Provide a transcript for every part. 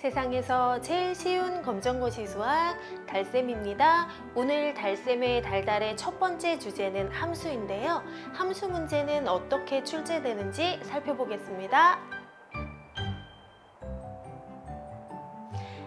세상에서 제일 쉬운 검정고시 수학 달쌤입니다. 오늘 달쌤의 달달의 첫 번째 주제는 함수인데요. 함수 문제는 어떻게 출제되는지 살펴보겠습니다.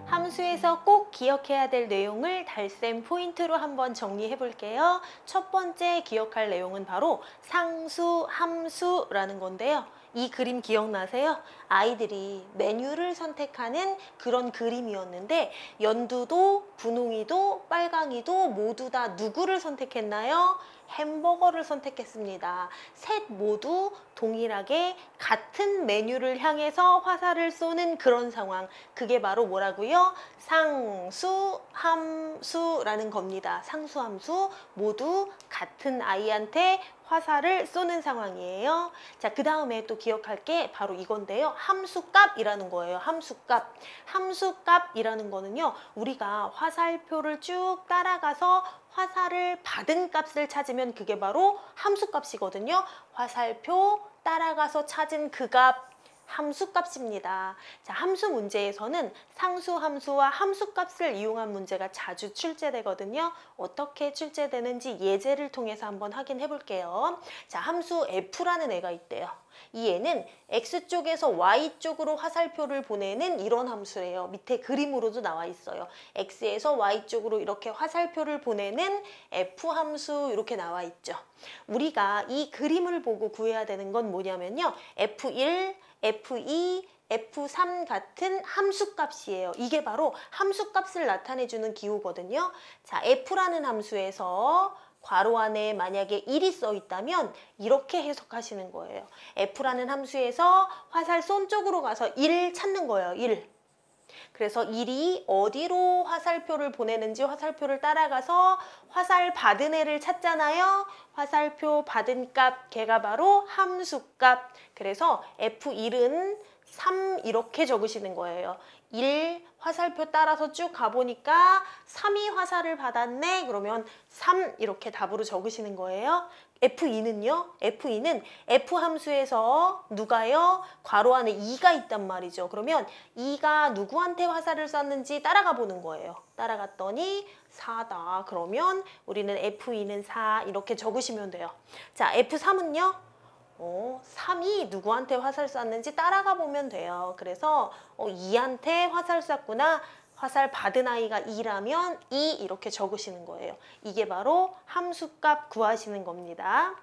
함수에서 꼭 기억해야 될 내용을 달쌤 포인트로 한번 정리해 볼게요. 첫 번째 기억할 내용은 바로 상수, 함수라는 건데요. 이 그림 기억나세요? 아이들이 메뉴를 선택하는 그런 그림이었는데 연두도, 분홍이도, 빨강이도 모두 다 누구를 선택했나요? 햄버거를 선택했습니다. 셋 모두 동일하게 같은 메뉴를 향해서 화살을 쏘는 그런 상황. 그게 바로 뭐라고요? 상수, 함수라는 겁니다. 상수, 함수 모두 같은 아이한테 화살을 쏘는 상황이에요. 자, 그 다음에 또 기억할 게 바로 이건데요. 함수값이라는 거예요. 함수값. 함수값이라는 거는요. 우리가 화살표를 쭉 따라가서 화살을 받은 값을 찾으면 그게 바로 함수값이거든요. 화살표 따라가서 찾은 그 값. 함수값입니다. 자, 함수 문제에서는 상수, 함수와 함수값을 이용한 문제가 자주 출제되거든요. 어떻게 출제되는지 예제를 통해서 한번 확인해 볼게요. 자, 함수 f라는 애가 있대요. 이 애는 x쪽에서 y쪽으로 화살표를 보내는 이런 함수예요. 밑에 그림으로도 나와 있어요. x에서 y쪽으로 이렇게 화살표를 보내는 f함수 이렇게 나와 있죠. 우리가 이 그림을 보고 구해야 되는 건 뭐냐면요. f1, f2, f3 같은 함수값이에요. 이게 바로 함수값을 나타내주는 기호거든요. 자, f라는 함수에서 괄호 안에 만약에 1이 써 있다면 이렇게 해석하시는 거예요. f라는 함수에서 화살 쏜 쪽으로 가서 1 찾는 거예요. 1. 그래서 1이 어디로 화살표를 보내는지 화살표를 따라가서 화살 받은 애를 찾잖아요. 화살표 받은 값, 걔가 바로 함수값. 그래서 F1은 3 이렇게 적으시는 거예요. 1 화살표 따라서 쭉 가보니까 3이 화살을 받았네. 그러면 3 이렇게 답으로 적으시는 거예요. F2는요? F2는 F함수에서 누가요? 괄호 안에 2가 있단 말이죠. 그러면 2가 누구한테 화살을 쐈는지 따라가 보는 거예요. 따라갔더니 4다. 그러면 우리는 F2는 4 이렇게 적으시면 돼요. 자, F3은요? 3이 누구한테 화살 쐈는지 따라가 보면 돼요. 그래서 2한테 화살 쐈구나. 화살 받은 아이가 2라면 2 이렇게 적으시는 거예요. 이게 바로 함수값 구하시는 겁니다.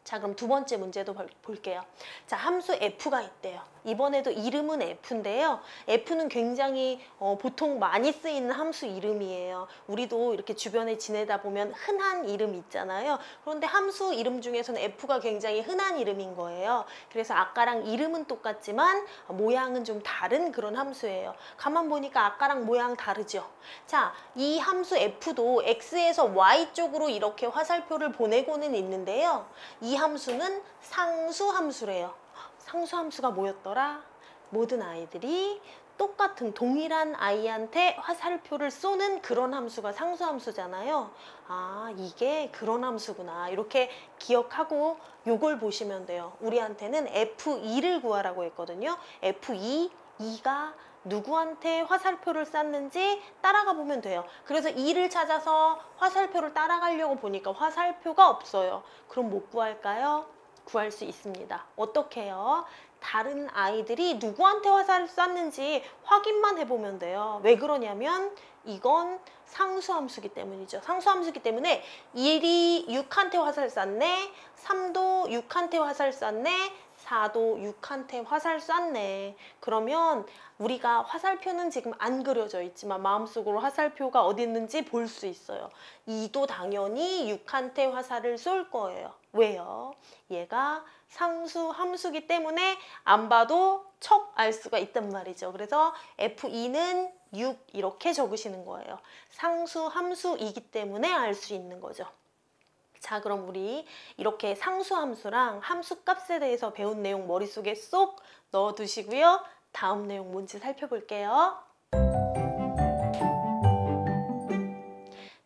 자, 그럼 두 번째 문제도 볼게요. 자, 함수 f가 있대요. 이번에도 이름은 f인데요. f는 굉장히 보통 많이 쓰이는 함수 이름이에요. 우리도 이렇게 주변에 지내다 보면 흔한 이름 있잖아요. 그런데 함수 이름 중에서는 f가 굉장히 흔한 이름인 거예요. 그래서 아까랑 이름은 똑같지만 모양은 좀 다른 그런 함수예요. 가만 보니까 아까랑 모양 다르죠. 자, 이 함수 f도 x에서 y 쪽으로 이렇게 화살표를 보내고는 있는데요. 이 함수는 상수함수래요. 상수함수가 뭐였더라? 모든 아이들이 똑같은 동일한 아이한테 화살표를 쏘는 그런 함수가 상수함수잖아요. 아, 이게 그런 함수구나. 이렇게 기억하고 요걸 보시면 돼요. 우리한테는 F2를 구하라고 했거든요. F2, 2가 누구한테 화살표를 쐈는지 따라가 보면 돼요. 그래서 2를 찾아서 화살표를 따라가려고 보니까 화살표가 없어요. 그럼 못 구할까요? 구할 수 있습니다. 어떻게 해요? 다른 아이들이 누구한테 화살을 쐈는지 확인만 해보면 돼요. 왜 그러냐면 이건 상수함수기 때문이죠. 상수함수기 때문에 1이 6한테 화살 쐈네. 3도 6한테 화살 쐈네. 4도 6한테 화살 쐈네. 그러면 우리가 화살표는 지금 안 그려져 있지만 마음속으로 화살표가 어디 있는지 볼 수 있어요. 2도 당연히 6한테 화살을 쏠 거예요. 왜요? 얘가 상수 함수기 때문에 안 봐도 척 알 수가 있단 말이죠. 그래서 F2는 6 이렇게 적으시는 거예요. 상수 함수이기 때문에 알 수 있는 거죠. 자, 그럼 우리 이렇게 상수함수랑 함수값에 대해서 배운 내용 머릿속에 쏙 넣어두시고요. 다음 내용 뭔지 살펴볼게요.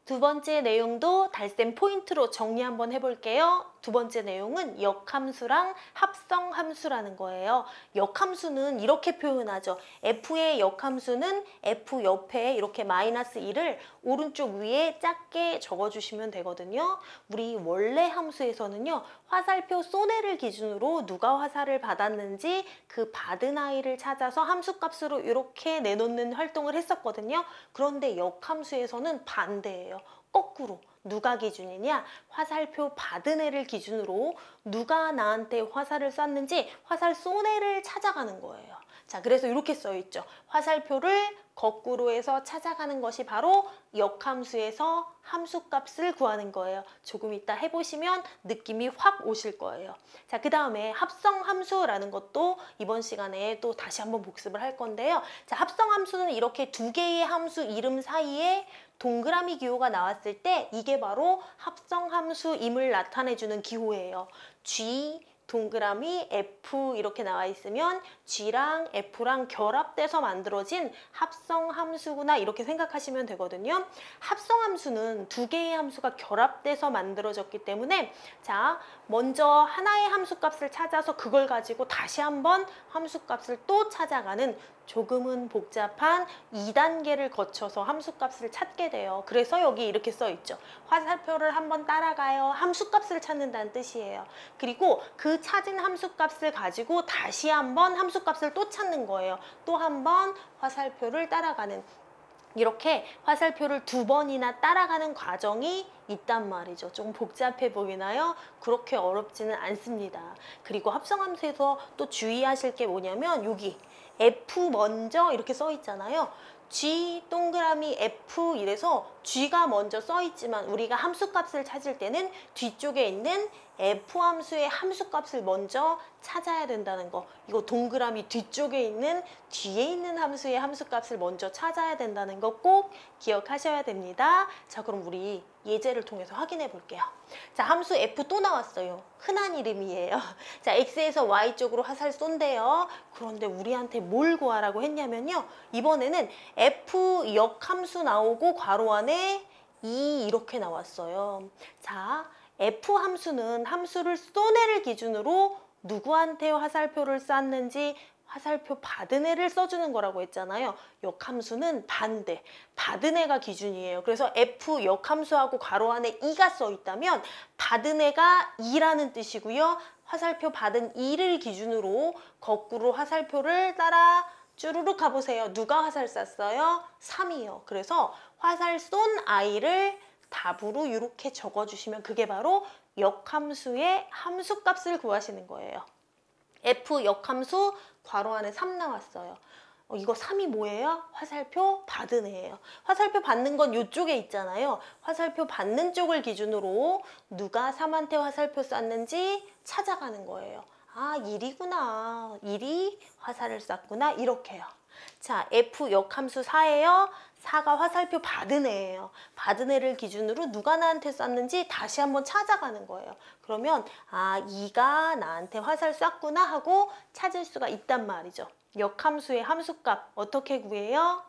두 번째 내용도 달쌤 포인트로 정리 한번 해볼게요. 두 번째 내용은 역함수랑 합성함수라는 거예요. 역함수는 이렇게 표현하죠. f의 역함수는 f 옆에 이렇게 마이너스 1을 오른쪽 위에 작게 적어주시면 되거든요. 우리 원래 함수에서는요. 화살표 쏘네를 기준으로 누가 화살을 받았는지 그 받은 아이를 찾아서 함수값으로 이렇게 내놓는 활동을 했었거든요. 그런데 역함수에서는 반대예요. 거꾸로 누가 기준이냐? 화살표 받은 애를 기준으로 누가 나한테 화살을 쐈는지 화살 쏜 애를 찾아가는 거예요. 자, 그래서 이렇게 써 있죠. 화살표를 거꾸로 해서 찾아가는 것이 바로 역함수에서 함수값을 구하는 거예요. 조금 이따 해보시면 느낌이 확 오실 거예요. 자, 그 다음에 합성함수라는 것도 이번 시간에 또 다시 한번 복습을 할 건데요. 자, 합성함수는 이렇게 두 개의 함수 이름 사이에 동그라미 기호가 나왔을 때 이게 바로 합성함수임을 나타내주는 기호예요. G 동그라미 F 이렇게 나와 있으면 G랑 F랑 결합돼서 만들어진 합성함수구나 이렇게 생각하시면 되거든요. 합성함수는 두 개의 함수가 결합돼서 만들어졌기 때문에 자, 먼저 하나의 함수값을 찾아서 그걸 가지고 다시 한번 함수값을 또 찾아가는 조금은 복잡한 2단계를 거쳐서 함수값을 찾게 돼요. 그래서 여기 이렇게 써 있죠. 화살표를 한번 따라가요. 함수값을 찾는다는 뜻이에요. 그리고 그 찾은 함수값을 가지고 다시 한번 함수값을 또 찾는 거예요. 또 한번 화살표를 따라가는 이렇게 화살표를 두 번이나 따라가는 과정이 있단 말이죠. 좀 복잡해 보이나요? 그렇게 어렵지는 않습니다. 그리고 합성함수에서 또 주의하실 게 뭐냐면 여기 F 먼저 이렇게 써 있잖아요. G 동그라미 F 이래서 G가 먼저 써 있지만 우리가 함수값을 찾을 때는 뒤쪽에 있는 F 함수의 함수값을 먼저 찾아야 된다는 거. 이거 동그라미 뒤쪽에 있는 뒤에 있는 함수의 함수값을 먼저 찾아야 된다는 거 꼭 기억하셔야 됩니다. 자, 그럼 우리 예제를 통해서 확인해 볼게요. 자, 함수 F 또 나왔어요. 흔한 이름이에요. 자, X에서 Y 쪽으로 화살 쏜대요. 그런데 우리한테 뭘 구하라고 했냐면요. 이번에는 F 역함수 나오고 괄호 안에 2 이렇게 나왔어요. 자, F 함수는 함수를 쏜 애를 기준으로 누구한테 화살표를 쐈는지 화살표 받은 애를 써주는 거라고 했잖아요. 역함수는 반대, 받은 애가 기준이에요. 그래서 F 역함수하고 괄호 안에 2가 써 있다면 받은 애가 2라는 뜻이고요. 화살표 받은 2를 기준으로 거꾸로 화살표를 따라 쭈루룩 가보세요. 누가 화살 쐈어요? 3이요. 그래서 화살 쏜 아이를 답으로 이렇게 적어주시면 그게 바로 역함수의 함수값을 구하시는 거예요. F 역함수 괄호 안에 3 나왔어요. 이거 3이 뭐예요? 화살표 받은 애예요. 화살표 받는 건 이쪽에 있잖아요. 화살표 받는 쪽을 기준으로 누가 3한테 화살표 쐈는지 찾아가는 거예요. 아, 1이구나. 1이 화살을 쐈구나. 이렇게요. 자, F 역함수 4예요. 4가 화살표 받은 애예요. 받은 애를 기준으로 누가 나한테 쐈는지 다시 한번 찾아가는 거예요. 그러면 아, 2가 나한테 화살 쐈구나 하고 찾을 수가 있단 말이죠. 역함수의 함수값 어떻게 구해요?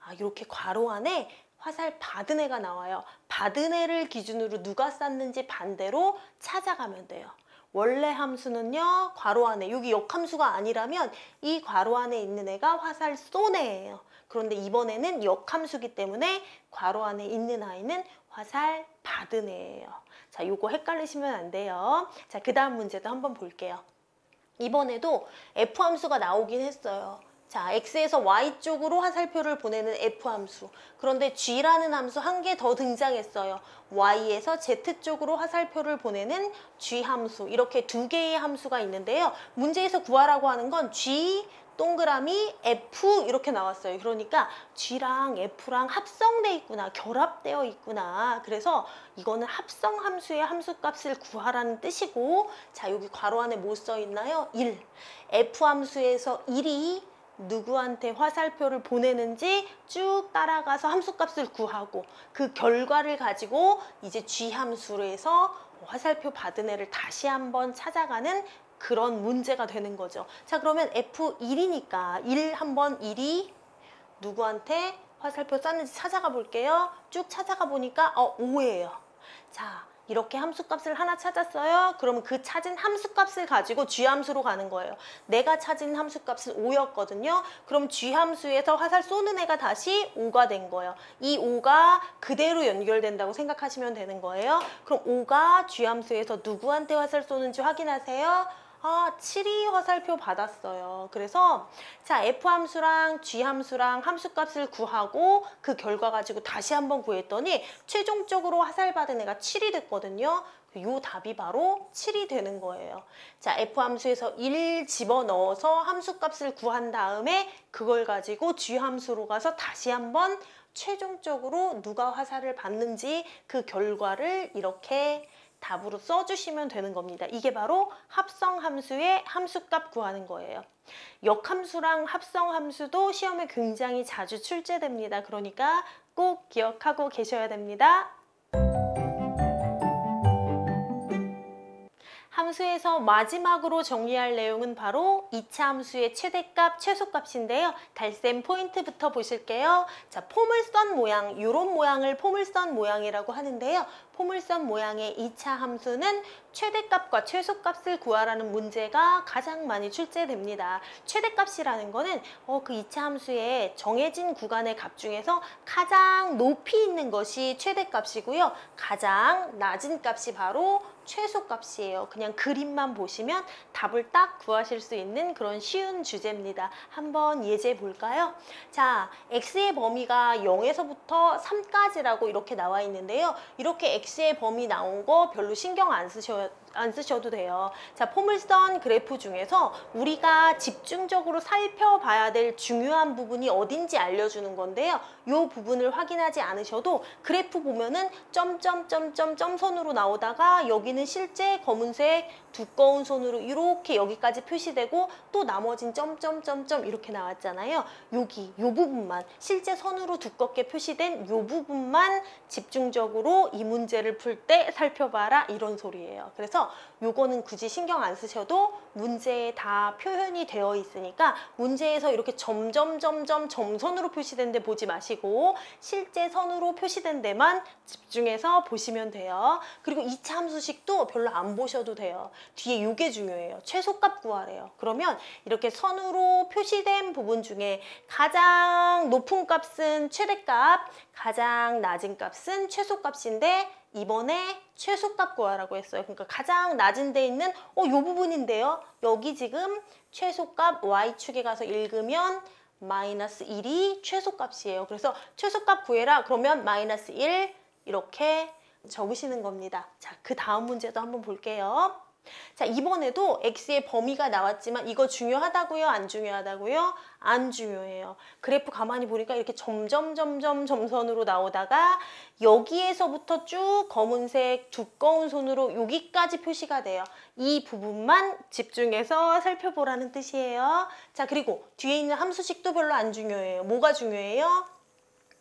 아, 이렇게 괄호 안에 화살 받은 애가 나와요. 받은 애를 기준으로 누가 쐈는지 반대로 찾아가면 돼요. 원래 함수는요, 괄호 안에, 여기 역함수가 아니라면 이 괄호 안에 있는 애가 화살 쏜 애예요. 그런데 이번에는 역함수기 때문에 괄호 안에 있는 아이는 화살 받은 애예요. 자, 요거 헷갈리시면 안 돼요. 자, 그 다음 문제도 한번 볼게요. 이번에도 F함수가 나오긴 했어요. 자, X에서 Y 쪽으로 화살표를 보내는 F함수. 그런데 G라는 함수 한 개 더 등장했어요. Y에서 Z 쪽으로 화살표를 보내는 G함수. 이렇게 두 개의 함수가 있는데요. 문제에서 구하라고 하는 건 G 동그라미 F 이렇게 나왔어요. 그러니까 G랑 F랑 합성돼 있구나, 결합되어 있구나. 그래서 이거는 합성함수의 함수값을 구하라는 뜻이고, 자, 여기 괄호 안에 뭐 써 있나요? 1. F함수에서 1이 누구한테 화살표를 보내는지 쭉 따라가서 함수값을 구하고 그 결과를 가지고 이제 G함수로 해서 화살표 받은 애를 다시 한번 찾아가는 그런 문제가 되는 거죠. 자, 그러면 F1이니까 1 한번 1이 누구한테 화살표 쐈는지 찾아가 볼게요. 쭉 찾아가 보니까 5예요. 자, 이렇게 함수값을 하나 찾았어요. 그러면 그 찾은 함수값을 가지고 G함수로 가는 거예요. 내가 찾은 함수값은 5였거든요. 그럼 G함수에서 화살 쏘는 애가 다시 5가 된 거예요. 이 5가 그대로 연결된다고 생각하시면 되는 거예요. 그럼 5가 G함수에서 누구한테 화살 쏘는지 확인하세요. 7이 화살표 받았어요. 그래서 자, F함수랑 G함수랑 함수값을 구하고 그 결과 가지고 다시 한번 구했더니 최종적으로 화살 받은 애가 7이 됐거든요. 요 답이 바로 7이 되는 거예요. 자, F함수에서 1 집어넣어서 함수값을 구한 다음에 그걸 가지고 G함수로 가서 다시 한번 최종적으로 누가 화살을 받는지 그 결과를 이렇게 답으로 써주시면 되는 겁니다. 이게 바로 합성함수의 함수값 구하는 거예요. 역함수랑 합성함수도 시험에 굉장히 자주 출제됩니다. 그러니까 꼭 기억하고 계셔야 됩니다. 함수에서 마지막으로 정리할 내용은 바로 2차 함수의 최대값, 최소값인데요. 달셈 포인트부터 보실게요. 자, 포물선 모양, 이런 모양을 포물선 모양이라고 하는데요. 포물선 모양의 2차 함수는 최대값과 최소값을 구하라는 문제가 가장 많이 출제됩니다. 최대값이라는 거는 그 2차 함수의 정해진 구간의 값 중에서 가장 높이 있는 것이 최대값이고요. 가장 낮은 값이 바로 최소값이에요. 그냥 그림만 보시면 답을 딱 구하실 수 있는 그런 쉬운 주제입니다. 한번 예제 볼까요? 자, x의 범위가 0에서부터 3까지라고 이렇게 나와 있는데요. 이렇게 x의 범위 나온 거 별로 신경 안 쓰셔도 돼요. 자, 포물선 그래프 중에서 우리가 집중적으로 살펴봐야 될 중요한 부분이 어딘지 알려주는 건데요. 이 부분을 확인하지 않으셔도 그래프 보면은 점점점점점 선으로 나오다가 여기는 실제 검은색 두꺼운 선으로 이렇게 여기까지 표시되고 또 나머진 점점점점 이렇게 나왔잖아요. 여기 요 부분만 실제 선으로 두껍게 표시된 요 부분만 집중적으로 이 문제를 풀 때 살펴봐라 이런 소리예요. 그래서 요거는 굳이 신경 안 쓰셔도 문제에 다 표현이 되어 있으니까 문제에서 이렇게 점점점점 점선으로 표시된 데 보지 마시고 실제 선으로 표시된 데만 집중해서 보시면 돼요. 그리고 2차 함수식도 별로 안 보셔도 돼요. 뒤에 요게 중요해요. 최소값 구하래요. 그러면 이렇게 선으로 표시된 부분 중에 가장 높은 값은 최대값, 가장 낮은 값은 최소값인데 이번에 최소값 구하라고 했어요. 그러니까 가장 낮은 데 있는 요 부분인데요. 여기 지금 최소값 y축에 가서 읽으면 마이너스 1이 최소값이에요. 그래서 최소값 구해라. 그러면 마이너스 1 이렇게 적으시는 겁니다. 자, 그 다음 문제도 한번 볼게요. 자, 이번에도 x의 범위가 나왔지만 이거 중요하다고요? 안 중요하다고요? 안 중요해요. 그래프 가만히 보니까 이렇게 점점점점 점선으로 나오다가 여기에서부터 쭉 검은색 두꺼운 선으로 여기까지 표시가 돼요. 이 부분만 집중해서 살펴보라는 뜻이에요. 자, 그리고 뒤에 있는 함수식도 별로 안 중요해요. 뭐가 중요해요?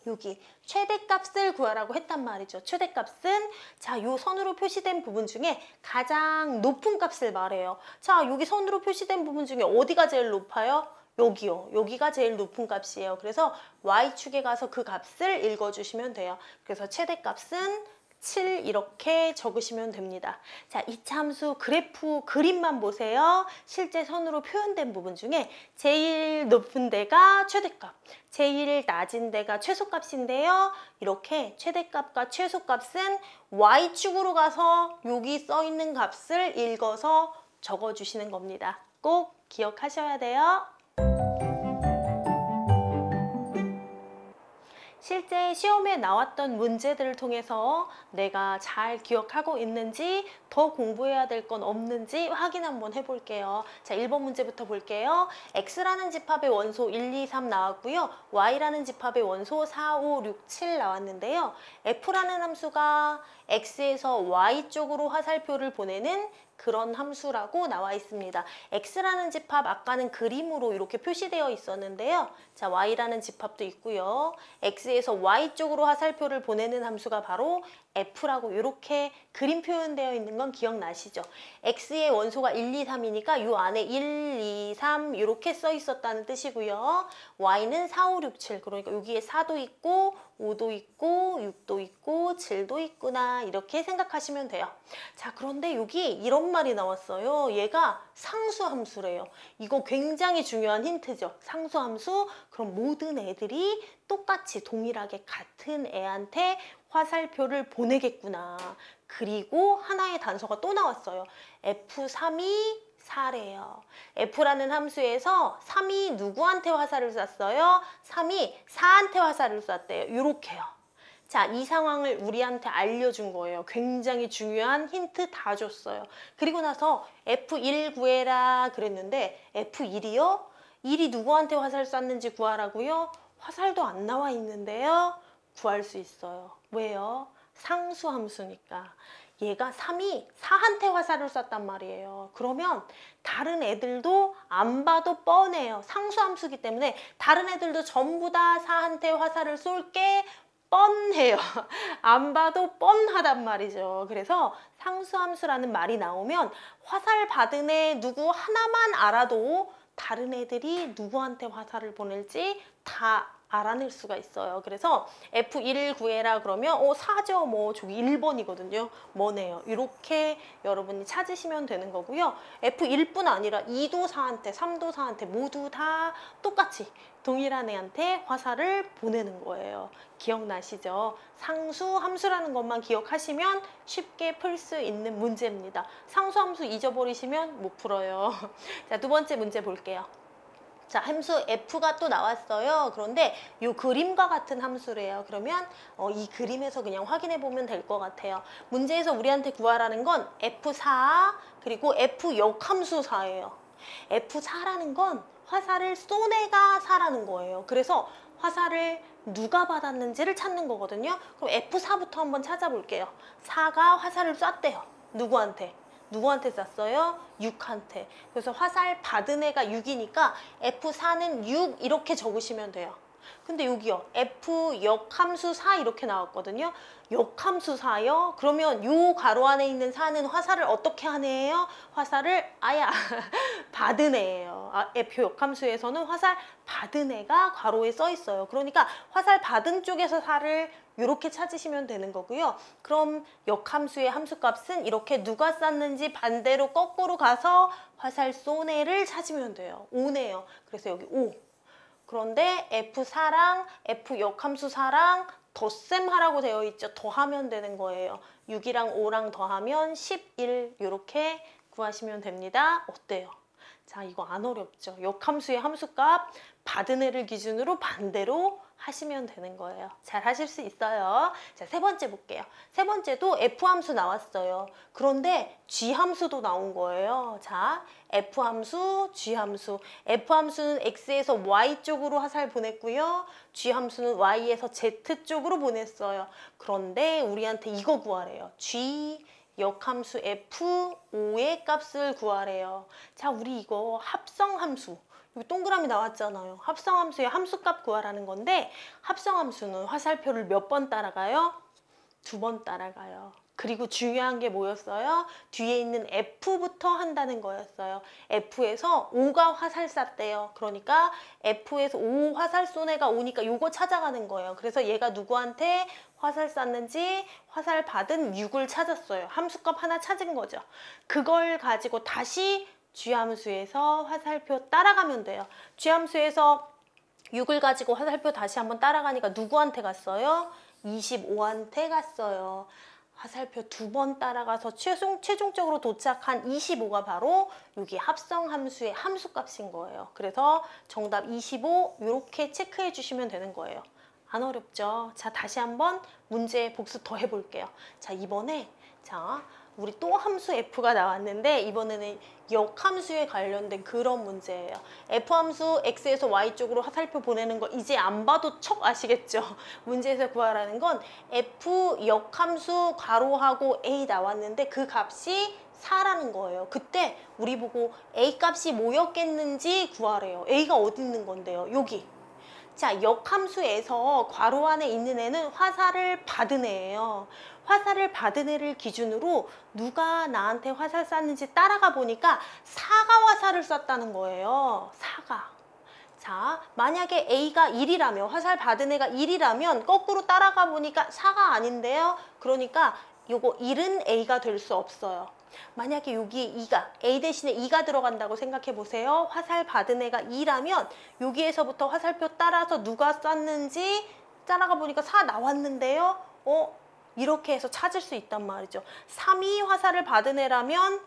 여기 최대값을 구하라고 했단 말이죠. 최대값은 자, 요 선으로 표시된 부분 중에 가장 높은 값을 말해요. 자, 여기 선으로 표시된 부분 중에 어디가 제일 높아요? 여기요. 여기가 제일 높은 값이에요. 그래서 y축에 가서 그 값을 읽어주시면 돼요. 그래서 최대값은 7 이렇게 적으시면 됩니다. 자, 2차 함수 그래프 그림만 보세요. 실제 선으로 표현된 부분 중에 제일 높은 데가 최대값, 제일 낮은 데가 최소값인데요. 이렇게 최대값과 최소값은 y축으로 가서 여기 써 있는 값을 읽어서 적어주시는 겁니다. 꼭 기억하셔야 돼요. 실제 시험에 나왔던 문제들을 통해서 내가 잘 기억하고 있는지 더 공부해야 될 건 없는지 확인 한번 해볼게요. 자, 1번 문제부터 볼게요. x라는 집합의 원소 1, 2, 3 나왔고요. y라는 집합의 원소 4, 5, 6, 7 나왔는데요. f라는 함수가 x에서 y 쪽으로 화살표를 보내는 그런 함수라고 나와 있습니다. x라는 집합 아까는 그림으로 이렇게 표시되어 있었는데요. 자, y라는 집합도 있고요. x에서 y 쪽으로 화살표를 보내는 함수가 바로 F라고 이렇게 그림 표현되어 있는 건 기억나시죠? X의 원소가 1, 2, 3이니까 이 안에 1, 2, 3 이렇게 써 있었다는 뜻이고요. Y는 4, 5, 6, 7 그러니까 여기에 4도 있고 5도 있고 6도 있고 7도 있구나 이렇게 생각하시면 돼요. 자, 그런데 여기 이런 말이 나왔어요. 얘가 상수함수래요. 이거 굉장히 중요한 힌트죠. 상수함수. 그럼 모든 애들이 똑같이 동일하게 같은 애한테 화살표를 보내겠구나. 그리고 하나의 단서가 또 나왔어요. F3이 4래요. F라는 함수에서 3이 누구한테 화살을 쐈어요? 3이 4한테 화살을 쐈대요. 이렇게요. 자, 이 상황을 우리한테 알려준 거예요. 굉장히 중요한 힌트 다 줬어요. 그리고 나서 F1 구해라 그랬는데 F1이요? 1이 누구한테 화살 쐈는지 구하라고요? 화살도 안 나와 있는데요. 구할 수 있어요. 왜요? 상수함수니까. 얘가 3이 4한테 화살을 쐈단 말이에요. 그러면 다른 애들도 안 봐도 뻔해요. 상수함수기 때문에 다른 애들도 전부 다 4한테 화살을 쏠게 뻔해요. 안 봐도 뻔하단 말이죠. 그래서 상수함수라는 말이 나오면 화살 받은 애 누구 하나만 알아도 다른 애들이 누구한테 화살을 보낼지 다 알아낼 수가 있어요. 그래서 F1 구해라 그러면 4죠. 뭐 저기 1번이거든요. 뭐네요. 이렇게 여러분이 찾으시면 되는 거고요. F1뿐 아니라 2도 4한테 3도 4한테 모두 다 똑같이 동일한 애한테 화살을 보내는 거예요. 기억나시죠? 상수함수라는 것만 기억하시면 쉽게 풀 수 있는 문제입니다. 상수함수 잊어버리시면 못 풀어요. 자, 두 번째 문제 볼게요. 자, 함수 F가 또 나왔어요. 그런데 이 그림과 같은 함수래요. 그러면 이 그림에서 그냥 확인해 보면 될 것 같아요. 문제에서 우리한테 구하라는 건 F4 그리고 F 역함수 4예요. F4라는 건 화살을 쏜 애가 4라는 거예요. 그래서 화살을 누가 받았는지를 찾는 거거든요. 그럼 F4부터 한번 찾아볼게요. 4가 화살을 쐈대요. 누구한테? 누구한테 쐈어요? 6한테. 그래서 화살 받은 애가 6이니까 F4는 6 이렇게 적으시면 돼요. 근데 여기요. F 역함수 4 이렇게 나왔거든요. 역함수 4요? 그러면 요 가로 안에 있는 4는 화살을 어떻게 한 애예요? 화살을 받은 애예요. F 역함수에서는 화살 받은 애가 가로에 써 있어요. 그러니까 화살 받은 쪽에서 4를 이렇게 찾으시면 되는 거고요. 그럼 역함수의 함수값은 이렇게 누가 쐈는지 반대로 거꾸로 가서 화살 쏜 애를 찾으면 돼요. 5네요. 그래서 여기 5. 그런데 F4랑 F 역함수 4랑 덧셈 하라고 되어 있죠. 더하면 되는 거예요. 6이랑 5랑 더하면 11 이렇게 구하시면 됩니다. 어때요? 자, 이거 안 어렵죠? 역함수의 함수값 받은 애를 기준으로 반대로 하시면 되는 거예요. 잘 하실 수 있어요. 자, 세 번째 볼게요. 세 번째도 F함수 나왔어요. 그런데 G함수도 나온 거예요. 자, F함수, G함수. F함수는 X에서 Y 쪽으로 화살 보냈고요. G함수는 Y에서 Z 쪽으로 보냈어요. 그런데 우리한테 이거 구하래요. G 역함수 F5의 값을 구하래요. 자, 우리 이거 합성함수. 여기 동그라미 나왔잖아요. 합성함수의 함수값 구하라는 건데 합성함수는 화살표를 몇 번 따라가요? 2번 따라가요. 그리고 중요한 게 뭐였어요? 뒤에 있는 F부터 한다는 거였어요. F에서 5가 화살 쐈대요. 그러니까 F에서 5 화살 쏜 애가 오니까 요거 찾아가는 거예요. 그래서 얘가 누구한테 화살 쐈는지 화살 받은 6을 찾았어요. 함수값 하나 찾은 거죠. 그걸 가지고 다시 G함수에서 화살표 따라가면 돼요. G함수에서 6을 가지고 화살표 다시 한번 따라가니까 누구한테 갔어요? 25한테 갔어요. 화살표 2번 따라가서 최종적으로 도착한 25가 바로 여기 합성함수의 함수값인 거예요. 그래서 정답 25 이렇게 체크해 주시면 되는 거예요. 안 어렵죠? 자, 다시 한번 문제 복습 더 해볼게요. 자, 이번에 우리 또 함수 F가 나왔는데 이번에는 역함수에 관련된 그런 문제예요. F함수 X에서 Y 쪽으로 화살표 보내는 거 이제 안 봐도 척 아시겠죠? 문제에서 구하라는 건 F 역함수 괄호하고 A 나왔는데 그 값이 4라는 거예요. 그때 우리 보고 A 값이 뭐였겠는지 구하래요. A가 어디 있는 건데요? 여기. 자, 역함수에서 괄호 안에 있는 애는 화살을 받은 애예요. 화살을 받은 애를 기준으로 누가 나한테 화살 쐈는지 따라가 보니까 사가 화살을 쐈다는 거예요. 사가. 자, 만약에 A가 1이라면, 화살 받은 애가 1이라면 거꾸로 따라가 보니까 4가 아닌데요. 그러니까 요거 1은 A가 될 수 없어요. 만약에 여기에 2가, A 대신에 2가 들어간다고 생각해 보세요. 화살 받은 애가 2라면 여기에서부터 화살표 따라서 누가 쐈는지 따라가 보니까 4 나왔는데요. 이렇게 해서 찾을 수 있단 말이죠. 3이 화살을 받은 애라면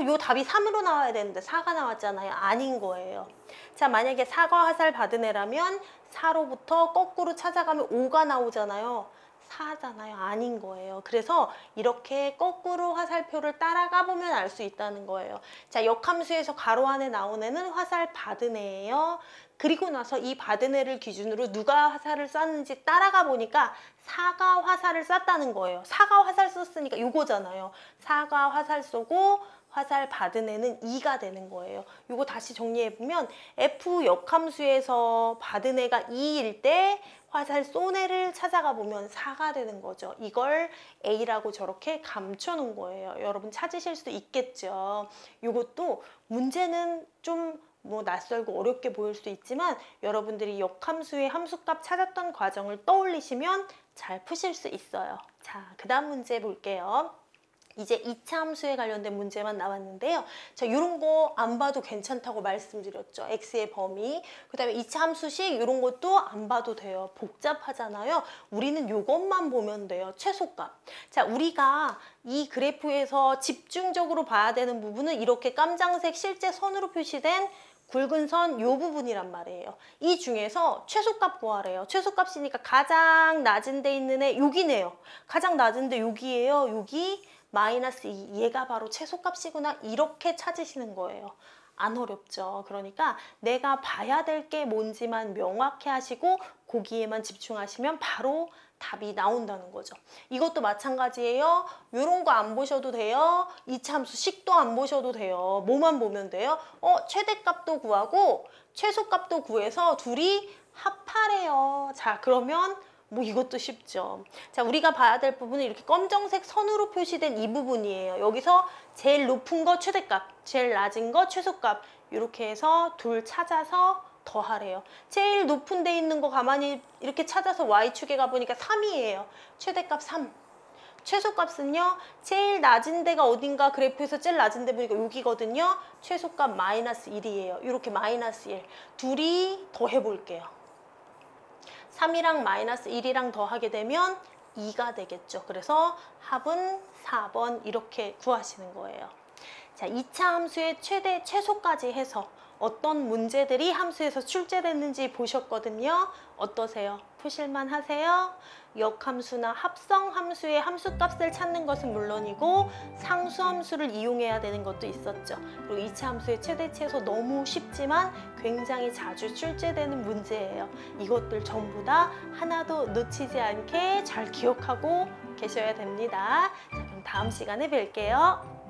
요 답이 3으로 나와야 되는데 4가 나왔잖아요. 아닌 거예요. 자, 만약에 4가 화살 받은 애라면 4로부터 거꾸로 찾아가면 5가 나오잖아요. 4잖아요. 아닌 거예요. 그래서 이렇게 거꾸로 화살표를 따라가 보면 알 수 있다는 거예요. 자, 역함수에서 괄호 안에 나온 애는 화살 받은 애예요. 그리고 나서 이 받은 애를 기준으로 누가 화살을 쐈는지 따라가 보니까 4가 화살을 쐈다는 거예요. 4가 화살 쐈으니까 요거잖아요. 4가 화살 쏘고 화살 받은 애는 2가 되는 거예요. 요거 다시 정리해보면 F 역함수에서 받은 애가 2일 때 화살 쏜 애를 찾아가 보면 4가 되는 거죠. 이걸 A라고 저렇게 감춰놓은 거예요. 여러분 찾으실 수 있겠죠. 요것도 문제는 좀 낯설고 어렵게 보일 수 있지만 여러분들이 역함수의 함수값 찾았던 과정을 떠올리시면 잘 푸실 수 있어요. 자, 그 다음 문제 볼게요. 이제 2차 함수에 관련된 문제만 나왔는데요. 자, 이런 거 안 봐도 괜찮다고 말씀드렸죠. x의 범위. 그 다음에 2차 함수식 이런 것도 안 봐도 돼요. 복잡하잖아요. 우리는 이것만 보면 돼요. 최소값. 자, 우리가 이 그래프에서 집중적으로 봐야 되는 부분은 이렇게 깜장색 실제 선으로 표시된 굵은 선 이 부분이란 말이에요. 이 중에서 최소값 구하래요. 최소값이니까 가장 낮은 데 있는 애 여기네요. 가장 낮은 데 여기예요. 여기 마이너스 2. 얘가 바로 최소값이구나. 이렇게 찾으시는 거예요. 안 어렵죠. 그러니까 내가 봐야 될 게 뭔지만 명확히 하시고 거기에만 집중하시면 바로 답이 나온다는 거죠. 이것도 마찬가지예요. 이런 거 안 보셔도 돼요. 2차 함수 식도 안 보셔도 돼요. 뭐만 보면 돼요? 최대값도 구하고 최소값도 구해서 둘이 합하래요. 자, 그러면 이것도 쉽죠. 자, 우리가 봐야 될 부분은 이렇게 검정색 선으로 표시된 이 부분이에요. 여기서 제일 높은 거 최대값, 제일 낮은 거 최소값 이렇게 해서 둘 찾아서 더하래요. 제일 높은 데 있는 거 가만히 이렇게 찾아서 Y축에 가보니까 3이에요. 최대값 3. 최소값은요. 제일 낮은 데가 어딘가 그래프에서 제일 낮은 데 보니까 여기거든요. 최소값 마이너스 1이에요. 이렇게 마이너스 1. 둘이 더해볼게요. 3이랑 마이너스 1이랑 더하게 되면 2가 되겠죠. 그래서 합은 4번 이렇게 구하시는 거예요. 자, 2차 함수의 최대 최소까지 해서 어떤 문제들이 함수에서 출제됐는지 보셨거든요. 어떠세요? 푸실만 하세요? 역함수나 합성함수의 함수값을 찾는 것은 물론이고 상수함수를 이용해야 되는 것도 있었죠. 그리고 2차 함수의 최대 최소 너무 쉽지만 굉장히 자주 출제되는 문제예요. 이것들 전부 다 하나도 놓치지 않게 잘 기억하고 계셔야 됩니다. 자, 그럼 다음 시간에 뵐게요.